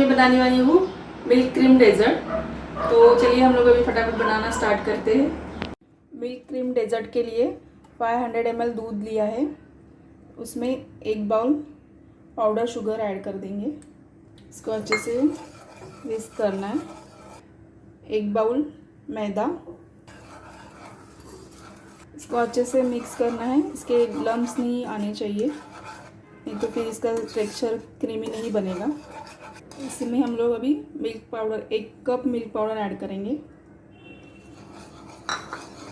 मैं बनाने वाली हूँ मिल्क क्रीम डेजर्ट। तो चलिए हम लोग अभी फटाफट बनाना स्टार्ट करते हैं। मिल्क क्रीम डेजर्ट के लिए 500 ml दूध लिया है, उसमें 1 बाउल पाउडर शुगर ऐड कर देंगे। इसको अच्छे से मिक्स करना है। 1 बाउल मैदा, इसको अच्छे से मिक्स करना है। इसके लम्स नहीं आने चाहिए, नहीं तो फिर इसका टेक्सचर क्रीमी नहीं बनेगा। इसमें हम लोग अभी milk powder 1 cup milk powder add करेंगे।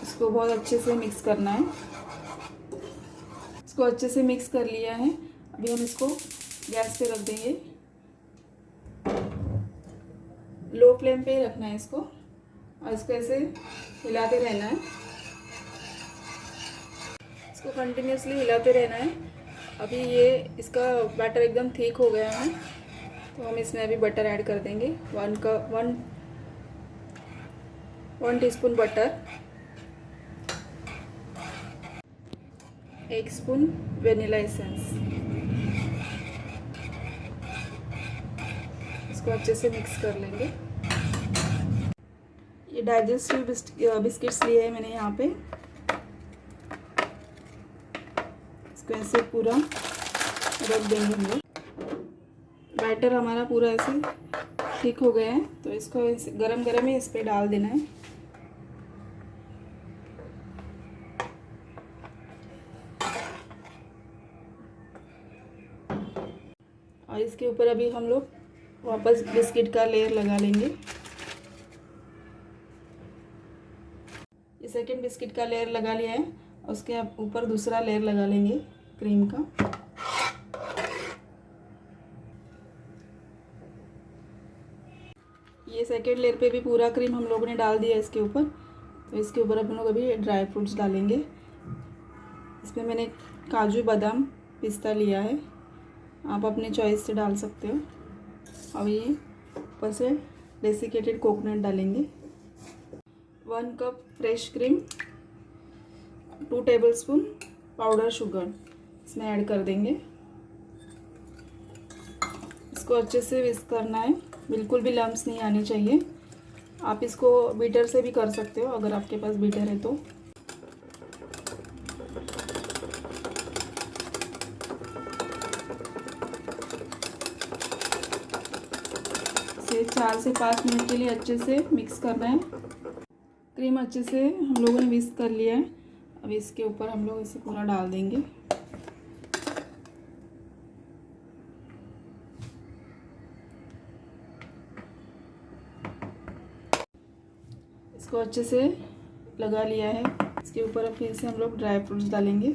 इसको बहुत अच्छे से मिक्स करना है। इसको अच्छे से मिक्स कर लिया है। अभी हम इसको गैस पे रख देंगे। लो फ्लेम पे ही रखना है इसको, और इसको ऐसे हिलाते रहना है। इसको कंटिन्यूसली हिलाते रहना है। अभी ये इसका बैटर एकदम थिक हो गया है, तो हम इसमें अभी बटर ऐड कर देंगे। 1 teaspoon butter, 1 spoon vanilla essence. इसको अच्छे से मिक्स कर लेंगे। ये डाइजेस्टिव बिस्किट्स लिए हैं मैंने यहाँ पे। इसको ऐसे पूरा रख देंगे हम लोग। बैटर हमारा पूरा ऐसे ठीक हो गया है, तो इसको गरम गरम ही इस पे डाल देना है। और इसके ऊपर अभी हम लोग वापस बिस्किट का लेयर लगा लेंगे। ये सेकंड बिस्किट का लेयर लगा लिया है, उसके ऊपर दूसरा लेयर लगा लेंगे क्रीम का। ये सेकेंड लेयर पे भी पूरा क्रीम हम लोगों ने डाल दिया इसके ऊपर। तो इसके ऊपर हम लोग अभी ड्राई फ्रूट्स डालेंगे। इसमें मैंने काजू, बादाम, पिस्ता लिया है, आप अपने चॉइस से डाल सकते हो। और ये ऊपर से डेसिकेटेड कोकोनट डालेंगे। 1 cup fresh cream, 2 tablespoon powder sugar इसमें ऐड कर देंगे। इसको अच्छे से विस्क करना है, बिल्कुल भी लम्स नहीं आने चाहिए। आप इसको बीटर से भी कर सकते हो अगर आपके पास बीटर है तो। इसे 4 से 5 मिनट के लिए अच्छे से मिक्स करना है। क्रीम अच्छे से हम लोगों ने विस्क कर लिया है। अब इसके ऊपर हम लोग इसे पूरा डाल देंगे। इसको अच्छे से लगा लिया है। इसके ऊपर अब फिर से हम लोग ड्राई फ्रूट्स डालेंगे।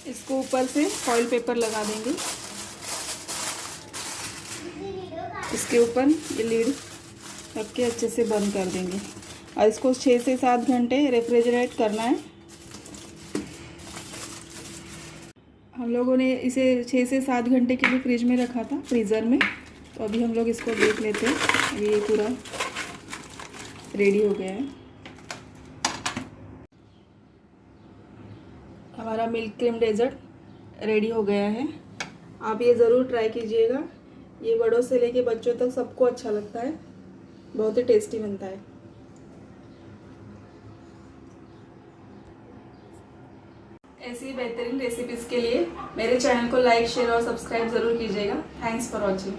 इसको ऊपर से फॉइल पेपर लगा देंगे। इसके ऊपर ये लीड रख के अच्छे से बंद कर देंगे, और इसको 6 से 7 घंटे रेफ्रिजरेट करना है। हम लोगों ने इसे 6 से 7 घंटे के लिए फ्रिज में रखा था, फ्रीज़र में। तो अभी हम लोग इसको देख लेते हैं। अभी ये पूरा रेडी हो गया है। हमारा मिल्क क्रीम डेजर्ट रेडी हो गया है। आप ये ज़रूर ट्राई कीजिएगा। ये बड़ों से लेके बच्चों तक सबको अच्छा लगता है, बहुत ही टेस्टी बनता है। ऐसी ही बेहतरीन रेसिपीज़ के लिए मेरे चैनल को लाइक, शेयर और सब्सक्राइब ज़रूर कीजिएगा। Thanks for watching.